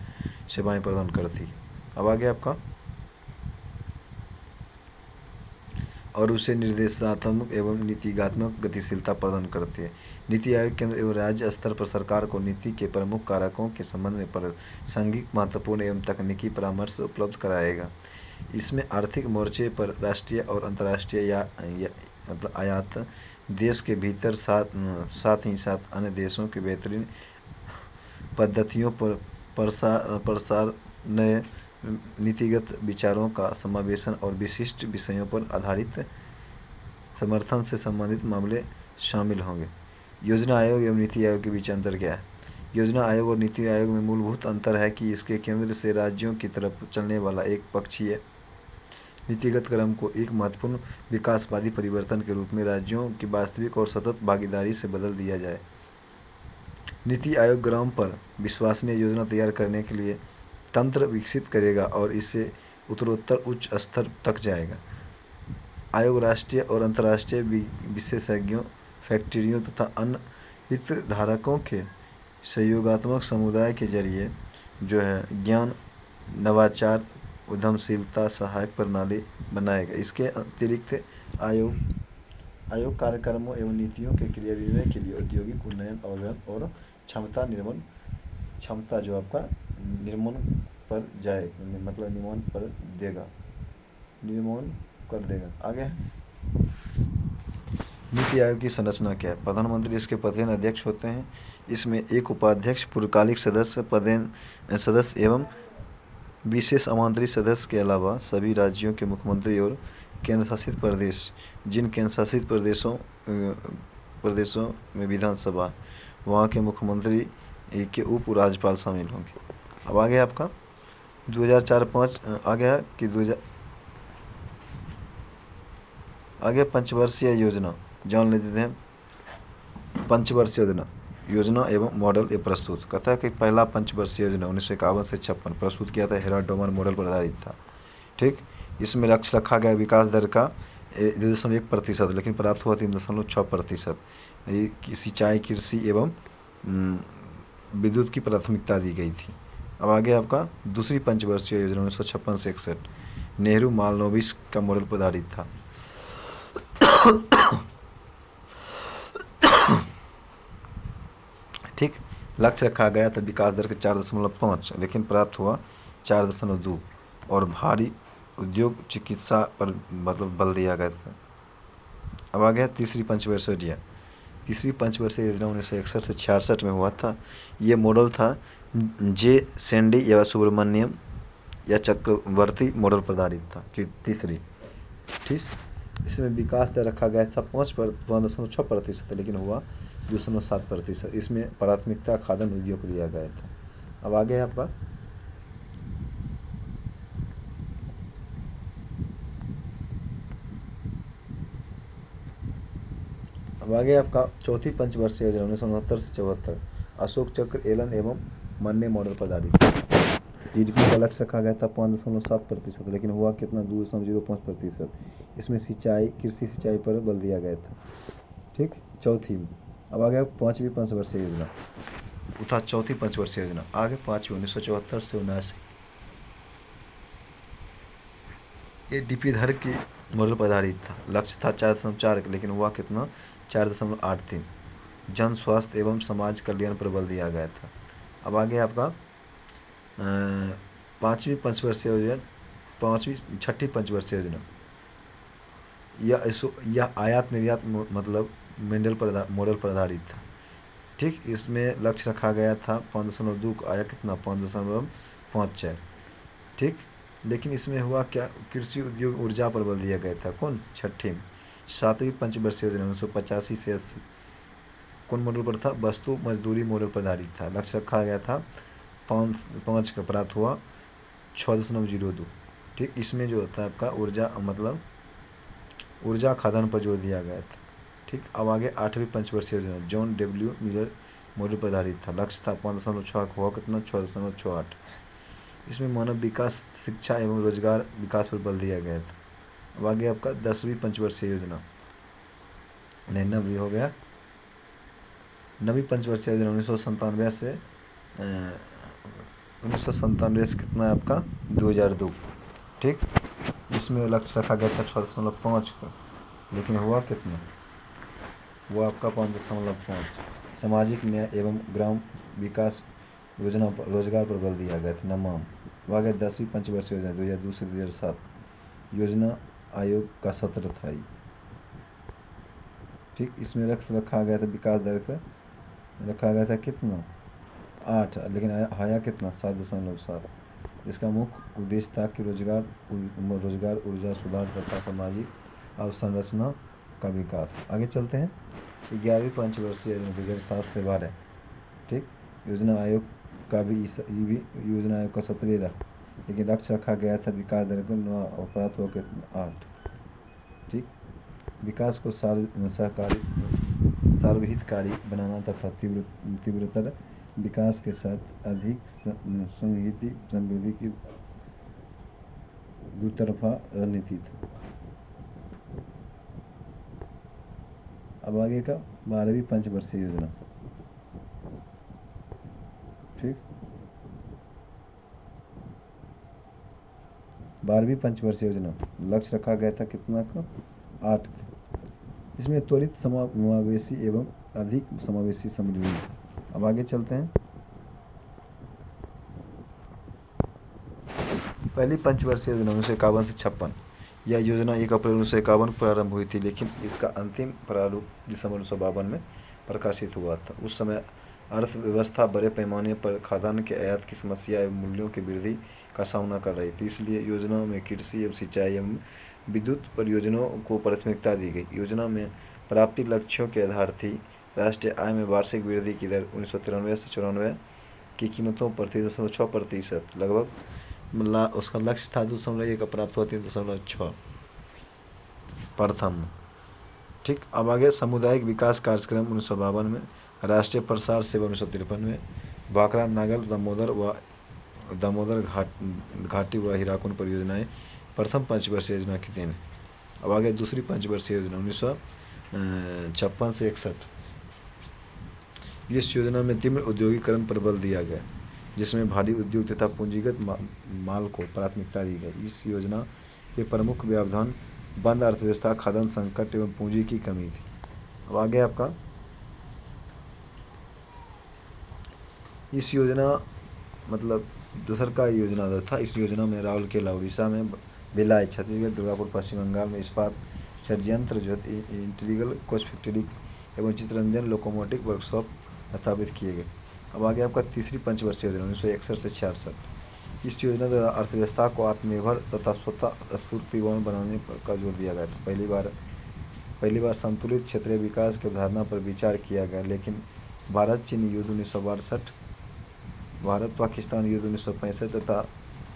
सेवाएं प्रदान करती है। अब आगे आपका, और उसे निर्देशात्मक एवं नीतिगात्मक गतिशीलता प्रदान करती है। नीति आयोग केंद्र एवं राज्य स्तर पर सरकार को नीति के प्रमुख कारकों के संबंध में प्रासंगिक, महत्वपूर्ण एवं तकनीकी परामर्श उपलब्ध कराएगा। इसमें आर्थिक मोर्चे पर राष्ट्रीय और अंतर्राष्ट्रीय आयात, देश के भीतर साथ ही साथ अन्य देशों की बेहतरीन पद्धतियों पर प्रसार, नए नीतिगत विचारों का समावेशन और विशिष्ट विषयों पर आधारित समर्थन से संबंधित मामले शामिल होंगे। योजना आयोग एवं नीति आयोग के बीच अंतर क्या है? योजना आयोग और नीति आयोग में मूलभूत अंतर है कि इसके केंद्र से राज्यों की तरफ चलने वाला एक पक्षीय नीतिगत क्रम को एक महत्वपूर्ण विकासवादी परिवर्तन के रूप में राज्यों की वास्तविक और सतत भागीदारी से बदल दिया जाए। नीति आयोग ग्राम पर विश्वसनीय योजना तैयार करने के लिए तंत्र विकसित करेगा और इसे उत्तरोत्तर उच्च स्तर तक जाएगा। आयोग राष्ट्रीय और अंतर्राष्ट्रीय विशेषज्ञों, फैक्ट्रियों तथा अन्य हितधारकों के सहयोगात्मक समुदाय के जरिए जो है ज्ञान, नवाचार, उद्यमशीलता सहायक प्रणाली बनाएगा। इसके अतिरिक्त आयोग कार्यक्रमों एवं नीतियों के क्रियान्वयन के लिए औद्योगिक उन्नयन, अवयन और क्षमता जो आपका निर्माण पर जाए, मतलब निर्माण पर देगा, निर्माण कर देगा। आगे नीति आयोग की संरचना क्या है? प्रधानमंत्री इसके पदेन अध्यक्ष होते हैं। इसमें एक उपाध्यक्ष, पूर्णकालिक सदस्य एवं विशेष आमंत्रित सदस्य के अलावा सभी राज्यों के मुख्यमंत्री और केंद्र शासित प्रदेश, जिन केंद्र शासित प्रदेशों में विधानसभा, वहाँ के मुख्यमंत्री के उप राज्यपाल शामिल होंगे। अब आगे आपका 2004-5 आ गया कि आगे पंचवर्षीय योजना जान लेते हैं। पंचवर्षीय योजना एवं मॉडल ये प्रस्तुत कहता है कि पहला पंचवर्षीय योजना 1951 से 56 प्रस्तुत किया था, हेरा-डोमन मॉडल पर आधारित था। ठीक, इसमें लक्ष्य रखा गया विकास दर का 2.1%, लेकिन प्राप्त हुआ 3.6%। सिंचाई, कृषि एवं विद्युत की प्राथमिकता दी गई थी। अब आगे आपका दूसरी पंचवर्षीय योजना 1956 से 61 नेहरू मालनोबिस का मॉडल पर आधारित था। ठीक, लक्ष्य रखा गया था विकास दर के 4.5, लेकिन प्राप्त हुआ 4.2 और भारी उद्योग, चिकित्सा पर मतलब बल दिया गया था। अब आ गया तीसरी पंचवर्षीय योजना। तीसरी पंचवर्षीय योजना 1961 से 66 में हुआ था। ये मॉडल था जे सेंडी या सुब्रमण्यम या चक्रवर्ती मॉडल पर आधारित था कि तीसरी। ठीक, इसमें विकास दर रखा गया था 5.6%, लेकिन हुआ 2.7%। इसमें प्राथमिकता खाद्यान्न उद्योग को दिया गया था। अब आगे आपका चौथी पंचवर्षीय योजना 1969 से 74 अशोक चक्र, एलन एवं मन्ने मॉडल पर आधारित। जीडीपी का लक्ष्य रखा गया था 5.7%, लेकिन हुआ कितना 2.05%। इसमें सिंचाई, कृषि सिंचाई पर बल दिया गया था। ठीक, चौथी। अब आ गया पाँचवीं पंचवर्षीय योजना तथा चौथी पंचवर्षीय योजना। आगे पाँचवीं 1974 से 79 ये डीपी धर की मॉडल पर आधारित था। लक्ष्य था 4.4, लेकिन हुआ कितना 4.83। जन स्वास्थ्य एवं समाज कल्याण पर बल दिया गया था। अब आगे आपका छठी पंचवर्षीय योजना यह आयात निर्यात मतलब मॉडल पर आधारित था। ठीक, इसमें लक्ष्य रखा गया था 5.2 को, आया कितना 5.56। ठीक, लेकिन इसमें हुआ क्या, कृषि, उद्योग, ऊर्जा पर बल दिया गया था। कौन? छठी। सातवीं पंचवर्षीय योजना 1985 से 80 कौन मॉडल पर था? वस्तु मजदूरी मॉडल पर आधारित था। लक्ष्य रखा गया था 5 का, प्राप्त हुआ 6.02। ठीक, इसमें जो होता है आपका ऊर्जा मतलब ऊर्जा खाद्यान्न पर जोर दिया गया था। ठीक, अब आगे आठवीं पंचवर्षीय योजना जॉन डब्ल्यू मिलर मॉडल पर आधारित था। लक्ष्य था 5.6, हुआ कितना 6.68। इसमें मानव विकास, शिक्षा एवं रोजगार विकास पर बल दिया गया था। अब आगे आपका 10वीं पंचवर्षीय योजना, नहीं 9वीं हो गया। 9वीं पंचवर्षीय योजना 1997 से कितना है आपका 2002। ठीक, इसमें लक्ष्य रखा गया था 6.5 का, लेकिन हुआ कितना, हुआ आपका 5.5। सामाजिक न्याय एवं ग्राम विकास योजना पर रोजगार पर बल दिया गया था। नमाम। आगे 10वीं पंचवर्षीय योजना 2002 से 2007 योजना आयोग का सत्र था। ठीक, इसमें लक्ष्य रखा गया था विकास दर का रखा गया था कितना 8, लेकिन आया कितना 7.7। इसका मुख्य उद्देश्य था कि रोजगार, ऊर्जा सुधार तथा सामाजिक अवसंरचना का विकास। आगे चलते हैं 11वीं पंचवर्षीय योजना 2007 से 12। ठीक, योजना आयोग का भी योजना आयोग का सत्र रहा, लेकिन लक्ष्य रखा गया था विकास दर को 9 और प्राप्त हो गया 8। ठीक, विकास को सार्वहितकारी बनाना तथा तीव्रतर विकास के साथ अधिक समृद्धि की दुतरफा रणनीति था। अब आगे का 12वीं पंचवर्षीय योजना। ठीक, 12वीं पंचवर्षीय योजना लक्ष्य रखा गया था कितना का? 8 का। इसमें त्वरित समावेशी एवं अधिक समावेशी समृद्धि। अब आगे चलते हैं। पहली पंचवर्षीय योजना 1951 से 56। यह योजना 1 अप्रैल 1951 को प्रारंभ हुई थी, लेकिन इसका अंतिम प्रारूप दिसंबर 1952 में प्रकाशित हुआ था। उस समय अर्थव्यवस्था बड़े पैमाने पर खाद्यान्न के आयात की समस्या एवं मूल्यों की वृद्धि का सामना कर रही थी, इसलिए योजना में कृषि एवं सिंचाई एवं विद्युत परियोजनाओं को प्राथमिकता दी गई। योजना में प्राप्ति लक्ष्यों के आधार थी। राष्ट्रीय आय में वार्षिक वृद्धि की दर 1993 से 94 की कीमतों पर 3.6% लगभग, उसका लक्ष्य था 2.1 का, प्राप्त हुआ 3.6 प्रथम। ठीक, अब आगे सामुदायिक विकास कार्यक्रम 1952 में, राष्ट्रीय प्रसार सेवा 1953 में, भाखड़ा नागल दामोदर घाटी व हीराकुंड परियोजनाएं प्रथम पंचवर्षीय योजना की देन। अब आगे दूसरी पंचवर्षीय योजना 1956 से 61। इस योजना में तीव्र औद्योगिकरण पर बल दिया गया, जिसमें भारी उद्योग तथा पूंजीगत माल को प्राथमिकता दी गई। इस योजना के प्रमुख व्यवधान बंद अर्थव्यवस्था, खाद्यान्न संकट एवं पूंजी की कमी थी। अब आगे आपका इस योजना मतलब दूसर का योजना था। इस योजना में राउरकेला उड़ीसा में, भिलाई छत्तीसगढ़, दुर्गापुर पश्चिम बंगाल में इस्पात षड्यंत्र इंटीग्रल कोच फैक्ट्री एवं चित्ररंजन लोकोमोटिव वर्कशॉप स्थापित किए गए। अब आगे आपका तीसरी पंचवर्षीय योजना 1961 से 66। इस योजना द्वारा अर्थव्यवस्था को आत्मनिर्भर तथा स्वतः स्फूर्तिवान बनाने का जोर दिया गया था। पहली बार संतुलित क्षेत्रीय विकास की अवधारणा पर विचार किया गया, लेकिन भारत चीन युद्ध 1962, भारत पाकिस्तान युद्ध 1965 तथा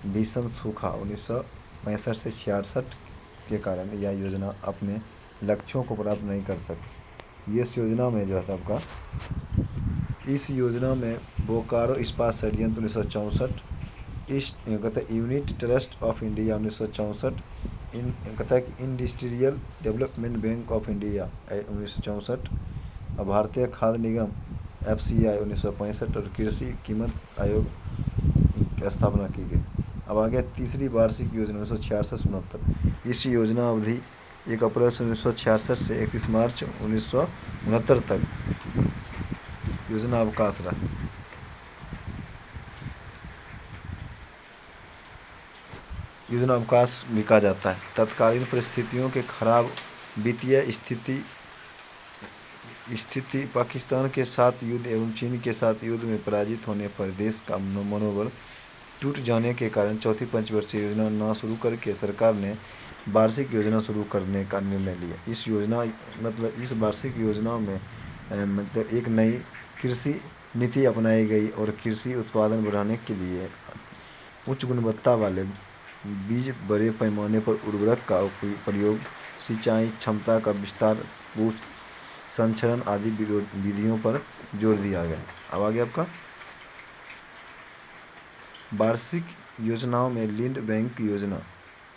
भीषण सूखा 1965 से 66 के कारण यह योजना अपने लक्ष्यों को प्राप्त नहीं कर सकी। इस योजना में जो है आपका, इस योजना में बोकारो इस्पात षड्यंत्र 1964, कहते यूनिट ट्रस्ट ऑफ इंडिया 1964, कहता है कि industrial development bank of India 1964, और भारतीय खाद्य निगम FCI 1965 और कृषि कीमत आयोग की स्थापना की गई। अब आगे तीसरी वार्षिक योजना 1966 से 69। इस योजना अवधि 1 अप्रैल 1966 से 31 मार्च 1969 तक योजना अवकाश रहा। योजना अवकाश भी कहा जाता है। तत्कालीन परिस्थितियों के खराब वित्तीय स्थिति, पाकिस्तान के साथ युद्ध एवं चीन के साथ युद्ध में पराजित होने पर देश का मनोबल टूट जाने के कारण चौथी पंचवर्षीय योजना न शुरू करके सरकार ने वार्षिक योजना शुरू करने का निर्णय लिया। इस वार्षिक योजना में मतलब एक नई कृषि नीति अपनाई गई और कृषि उत्पादन बढ़ाने के लिए उच्च गुणवत्ता वाले बीज, बड़े पैमाने पर उर्वरक का प्रयोग, सिंचाई क्षमता का विस्तार, संचरण आदि विधियों पर जोर दिया गया। अब आगे आपका वार्षिक योजनाओं में लीड बैंक योजना,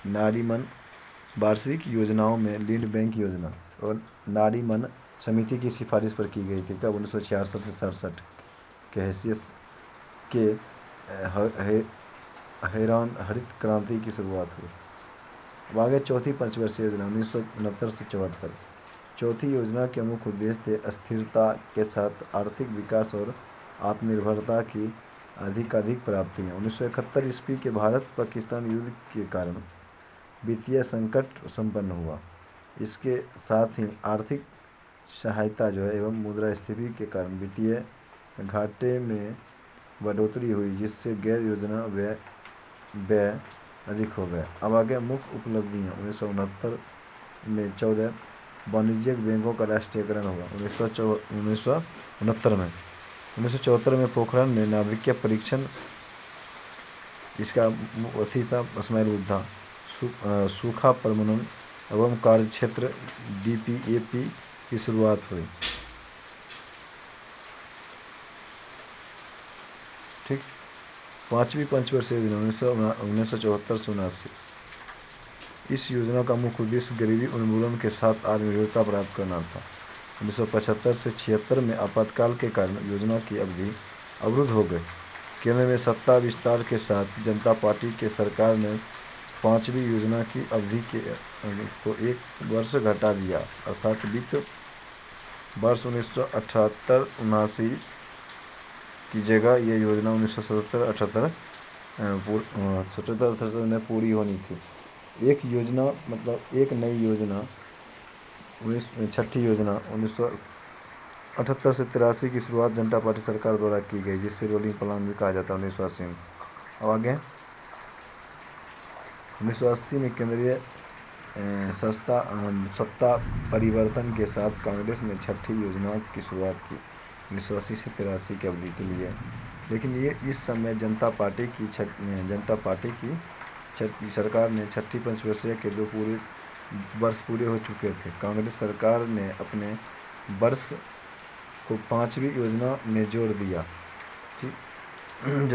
नारीमन वार्षिक योजनाओं में लीड बैंक योजना और नारीमन समिति की सिफारिश पर की गई थी। कब? 1966 से 67 के हैसियत के हरित क्रांति की शुरुआत हुई। अब आगे चौथी पंचवर्षीय योजना 1969 से 74। चौथी योजना के मुख्य उद्देश्य थे स्थिरता के साथ आर्थिक विकास और आत्मनिर्भरता की अधिक प्राप्तियाँ। 1971 ईस्वी के भारत पाकिस्तान युद्ध के कारण वित्तीय संकट संपन्न हुआ। इसके साथ ही आर्थिक सहायता जो है एवं मुद्रास्फीति के कारण वित्तीय घाटे में बढ़ोतरी हुई, जिससे गैर योजना व्यय अधिक हो गया। अब आगे मुख्य उपलब्धियाँ 1969 में 14 वाणिज्यिक बैंकों का राष्ट्रीयकरण हुआ। 1974 में पोखरण में नाभिकीय परीक्षण, इसका अथी था स्माइल बुद्धा, सूखा प्रबंधन एवं कार्यक्षेत्र DPAP की शुरुआत हुई। ठीक, पांचवी पंचवर्षीय योजना 1974 से 79। इस योजना का मुख्य उद्देश्य गरीबी उन्मूलन के साथ आत्मनिर्भरता प्राप्त करना था। 1975 से 76 में आपातकाल के कारण योजना की अवधि अवरुद्ध हो गई। केंद्र में सत्ता विस्तार के साथ जनता पार्टी के सरकार ने 5वीं योजना की अवधि को 1 वर्ष घटा दिया, अर्थात वित्त वर्ष 1978-79 की जगह यह योजना 1977-78 में पूरी होनी थी। एक योजना मतलब एक नई योजना छठी योजना 1978 से 83 की शुरुआत जनता पार्टी सरकार द्वारा की गई, जिससे रोलिंग प्लान भी कहा जाता है 1980 में। अब आगे 1980 में केंद्रीय सत्ता परिवर्तन के साथ कांग्रेस ने छठी योजना की शुरुआत की 1980 से 83 की अवधि के लिए, लेकिन ये इस समय जनता पार्टी की सरकार ने छठी पंचवर्षीय के 2 वर्ष पूरे हो चुके थे। कांग्रेस सरकार ने अपने वर्ष को 5वीं योजना में जोड़ दिया, ठीक,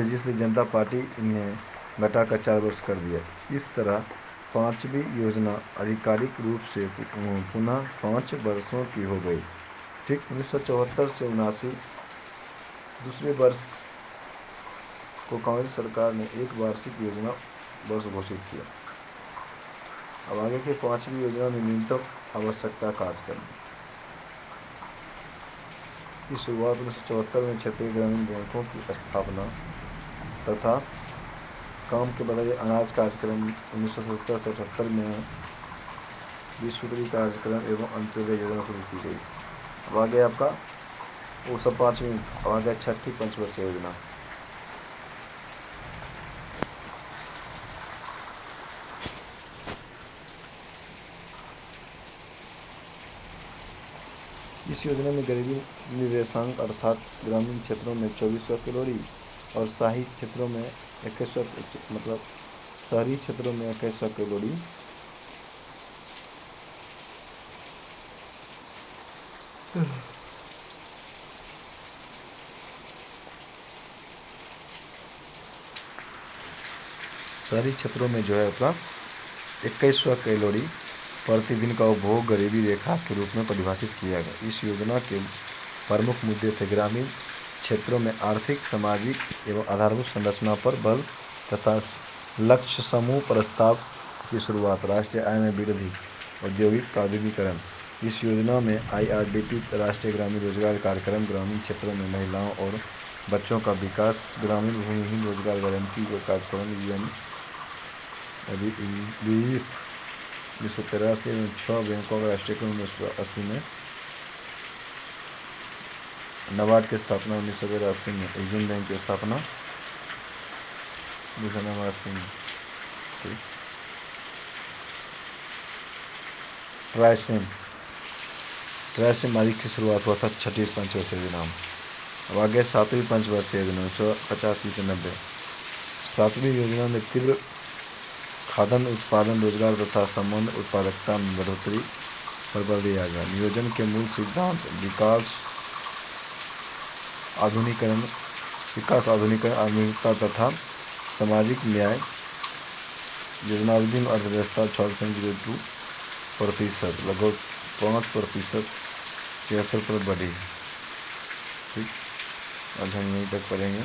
जिससे जनता पार्टी ने घटाकर 4 वर्ष कर दिया। इस तरह 5वीं योजना आधिकारिक रूप से पुनः 5 वर्षों की हो गई, ठीक। 1974 से 79 दूसरे वर्ष को कांग्रेस सरकार ने एक वार्षिक योजना वर्ष घोषित किया। अब आगे के 5वीं योजना में न्यूनतम आवश्यकता कार्यक्रम की शुरुआत 1974 में क्षेत्रीय ग्रामीण बैंकों की स्थापना तथा काम के बदले अनाज कार्यक्रम 1977 से 78 में 20 सूत्री कार्यक्रम एवं अंत्योदय योजना शुरू की गई। अब आगे आपका वो सब 5वीं, अब आगे छठी पंचवर्षीय योजना। इस योजना में गरीबी निर्देशांक अर्थात ग्रामीण क्षेत्रों में 2400 कैलोरी और शहरी क्षेत्रों में 2100 कैलोरी शहरी क्षेत्रों में जो है अपना 2100 कैलोरी प्रतिदिन का उपभोग गरीबी रेखा के रूप में परिभाषित किया गया। इस योजना के प्रमुख मुद्दे थे ग्रामीण क्षेत्रों में आर्थिक, सामाजिक एवं आधारभूत संरचना पर बल तथा लक्ष्य समूह प्रस्ताव की शुरुआत, राष्ट्रीय आय में वृद्धि, औद्योगिक आधुनिकीकरण। इस योजना में IRDP राष्ट्रीय ग्रामीण रोजगार कार्यक्रम, ग्रामीण क्षेत्रों में महिलाओं और बच्चों का विकास, ग्रामीण भूमिहीन रोजगार गारंटी का कार्यक्रम UNDP 1983 में 6 बैंकों का राष्ट्रीयकरण 1980 में, नाबार्ड की स्थापना 1982 में, एग्जिम बैंक की स्थापना 1989 में, ट्राइसेम आदि की शुरुआत हुआ था छठी पंचवर्षीय योजना। अब आगे 7वीं पंचवर्षीय योजना 1985 से 90। 7वीं योजना में तीव्र खाद्यान्न उत्पादन, रोजगार तथा संबंध उत्पादकता में बढ़ोतरी पर बल दिया गया। नियोजन के मूल सिद्धांत विकास, आधुनिकीकरण, आधुनिकता तथा सामाजिक न्याय। योजनावधि में अर्थव्यवस्था 6.02%, लगभग 5% के स्तर पर बढ़ी, ठीक। आज हम यहीं तक पढ़ेंगे।